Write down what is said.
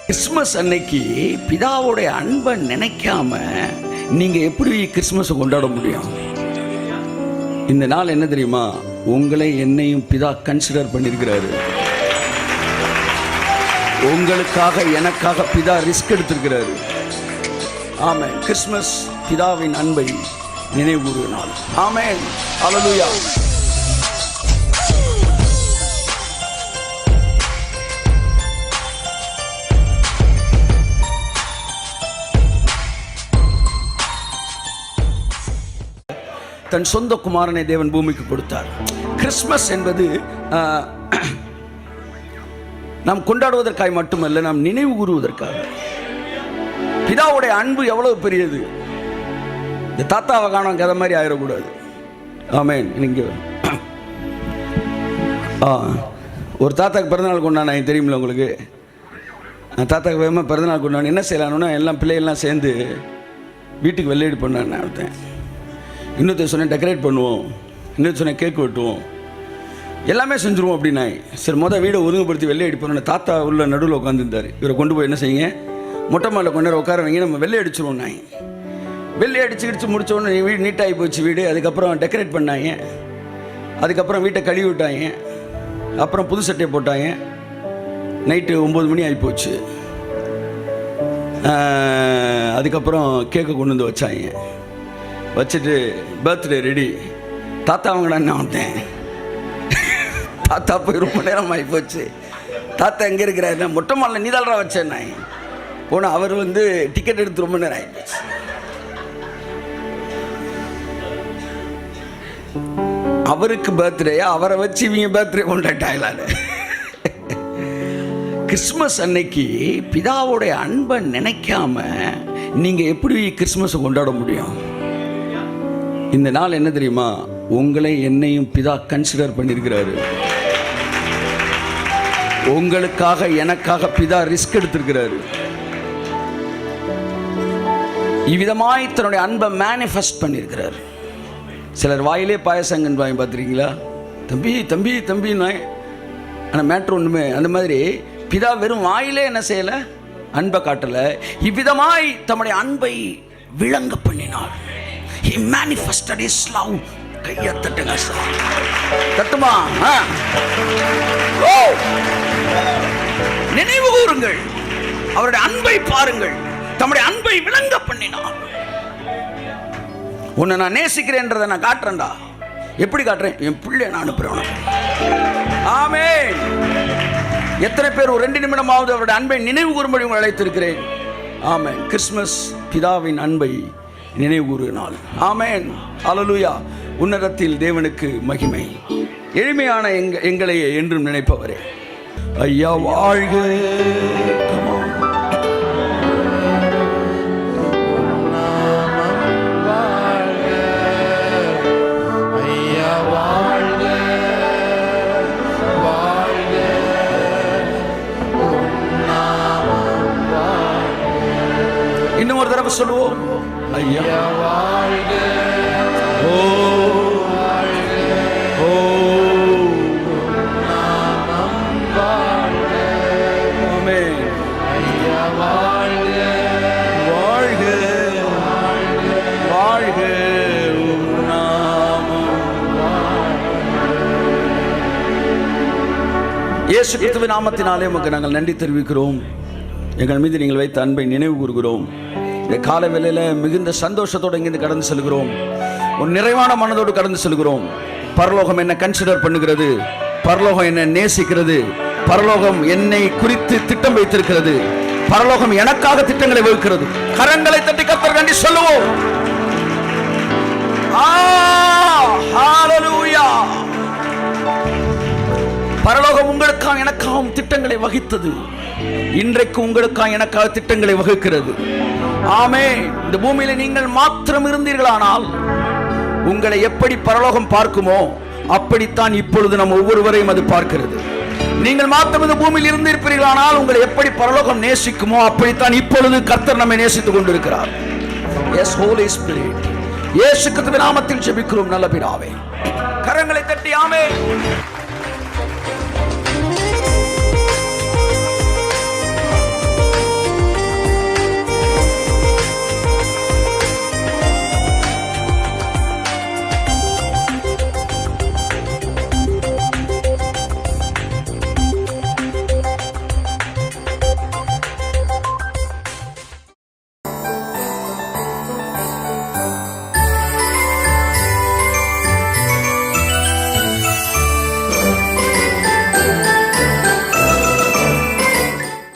Christmas அன்னைக்கு பிதாவுடைய அன்பை நினைக்காம நீங்க எப்படி கிறிஸ்மஸ் கொண்டாட முடியும்? இந்த நாள் என்ன தெரியுமா? உங்களை என்னையும் பிதா கன்சிடர் பண்ணிருக்கிறாரு. உங்களுக்காக எனக்காக பிதா ரிஸ்க் எடுத்திருக்கிறாரு. ஆமென். கிறிஸ்மஸ் பிதாவின் அன்பை நினைவுகூறு நாள். ஆமென். ஹல்லேலூயா. தன் சொந்த குமாரனை தேவன் பூமிக்கு கொடுத்தார். கிறிஸ்மஸ் என்பது நாம் கொண்டாடுவதற்காக மட்டுமல்ல, நாம் நினைவு கூறுவதற்காக. பிதாவுடைய அன்பு எவ்வளவு பெரியது! இந்த தாத்தாவை காணோம் கதை மாதிரி ஆயிடக்கூடாது. ஆமென். நீங்க ஒரு தாத்தாக்கு பிறந்தநாள் கொண்டாடினேன், தெரியுமில்ல உங்களுக்கு? தாத்தாக்கு வேகமாக பிறந்தநாள் கொண்டாடி என்ன செய்யலாம்னா, எல்லாம் பிள்ளைகள்லாம் சேர்ந்து வீட்டுக்கு வெள்ளையடி பண்ணான்னு ஒருத்தன். இன்னொருத்தர் சொன்னேன் டெக்கரேட் பண்ணுவோம், இன்னொரு சொன்னேன் கேக் வெட்டுவோம், எல்லாமே செஞ்சுருவோம் அப்படின்னா. சரி, வீடை ஒழுங்குபடுத்தி வெள்ளை அடிப்போம். தாத்தா உள்ள நடுவில் உட்காந்துருந்தார். இவரை கொண்டு போய் என்ன செய்யுங்க, மொட்டை மாலில் கொண்டு வர உட்கார வைங்க, நம்ம வெள்ளை அடிச்சிருவோம். நான் வெள்ளை அடிச்சு முடிச்சோடனே வீடு நீட்டாகி போச்சு வீடு. அதுக்கப்புறம் டெக்கரேட் பண்ணாங்க. அதுக்கப்புறம் வீட்டை கழுவி விட்டாங்க. அப்புறம் புது சட்டையை போட்டாங்க. நைட்டு 9 மணி ஆகிப்போச்சு. அதுக்கப்புறம் கேக்கை கொண்டு வந்து வச்சாங்க. வச்சுட்டு பர்த்டே ரெடி. தாத்தா அவங்கடா வந்தேன். தாத்தா போய் ரொம்ப நேரம் ஆகி போச்சு. தாத்தா எங்கே இருக்கிறாரு? மொட்டை மாலில் நீதாளரா வச்சேன். நான் போனால் அவர் டிக்கெட் எடுத்து ரொம்ப நேரம் ஆகிப்போச்சு. அவருக்கு பர்த்டேயா, அவரை வச்சு இவங்க பர்த்டே கொண்டாட்டாங்களான்னு. கிறிஸ்மஸ் அன்னைக்கு பிதாவுடைய அன்பை நினைக்காம நீங்க எப்படி கிறிஸ்மஸ் கொண்டாட முடியும்? இந்த நாள் என்ன தெரியுமா? உங்களை என்னையும் பிதா கன்சிடர் பண்ணிருக்கிறாரு. உங்களுக்காக எனக்காக பிதா ரிஸ்க் எடுத்திருக்கிறாரு. இவ்விதமாய் தன்னுடைய அன்பை மேனிஃபெஸ்ட் பண்ணியிருக்கிறார். சிலர் வாயிலே பாயசங்கன் வாங்கி பார்த்துருக்கீங்களா? தம்பி தம்பி தம்பி நாய். ஆனால் மேட்ரு ஒன்றுமே அந்த மாதிரி பிதா வெறும் வாயிலே என்ன செய்யலை, அன்பை காட்டலை. இவ்விதமாய் தம்முடைய அன்பை விளங்க பண்ணினார். He manifested his love. கையை தட்டுங்க சார், தட்டுமா? நினைவு கூறுங்கள், அவருடைய அன்பை பாருங்கள். தம்முடைய அன்பை விளங்க பண்ணினார். உன்னை நான் நேசிக்கிறேன்றதை நான் காட்டுறேன்டா. எப்படி காட்டுறேன்? என் பிள்ளை நான் அனுப்புறேன். ஆமென். எத்தனை பேர் ஒரு 2 நிமிடமாவது அவருடைய அன்பை நினைவு கூறும்படி உங்களை அழைத்திருக்கிறேன். ஆமென். கிறிஸ்மஸ் பிதாவின் அன்பை நினைவு கூறு நாள். ஆமென். ஹல்லேலூயா. உன்னதத்தில் தேவனுக்கு மகிமை. எளிமையான எங்களையே என்றும் நினைப்பவரே ஐயா வாழ்க. இன்னும் ஒரு தடவை சொல்லுவோம், ஐயா வாழ்க. ஓ ஓ நாமம் வாழ்க. ஆமென். ஐயா வாழ்க வாழ்க வாழ்க உம் நாமம் வாழ்க. இயேசு கிறிஸ்துவின் நாமத்தினாலே உமக்கு நாங்கள் நன்றி தெரிவிக்கிறோம். எங்கள் மீது நீங்கள் வைத்த அன்பை நினைவு கூறுகிறோம். இந்த கால வேளையில மிகுந்த சந்தோஷத்தோடு இங்கிருந்து கடந்து செல்கிறோம். ஒரு நிறைவான மனதோடு கடந்து செல்கிறோம். பரலோகம் என்னை கன்சிடர் பண்ணுகிறது. பரலோகம் என்னை நேசிக்கிறது. பரலோகம் என்னை குறித்து திட்டம் வைத்திருக்கிறது. பரலோகம் எனக்காக திட்டங்களை வகுக்கிறது. கரங்களை தட்டி கர்த்தருக்கு நன்றி சொல்லுவோம். ஹல்லேலூயா. பரலோகம் உங்களுக்காக எனக்காகவும் திட்டங்களை வகித்தது. இன்றைக்கு உங்களுக்காக எனக்காக திட்டங்களை வகுக்கிறது. ஆமென். இந்த பூமியில நீங்கள் மாத்திரம் இருந்தீர்களானால் உங்களை எப்படி பரலோகம் பார்க்குமோ அப்படித்தான் இப்பொழுது நம் ஒவ்வொருவரையும் அது பார்க்கிறது. நீங்கள் மாத்திரம் இந்த பூமியில் இருந்திருப்பீர்களானால் உங்களை எப்படி பரலோகம் நேசிக்குமோ அப்படித்தான் இப்பொழுது கர்த்தர் நம்மை நேசித்துக் கொண்டிருக்கிறார். Yes holy spirit. இயேசு கிறிஸ்துவின் நாமத்தில் ஜெபிக்கிறோம் நல்ல பிதாவே. கரங்களை தட்டி ஆமென்.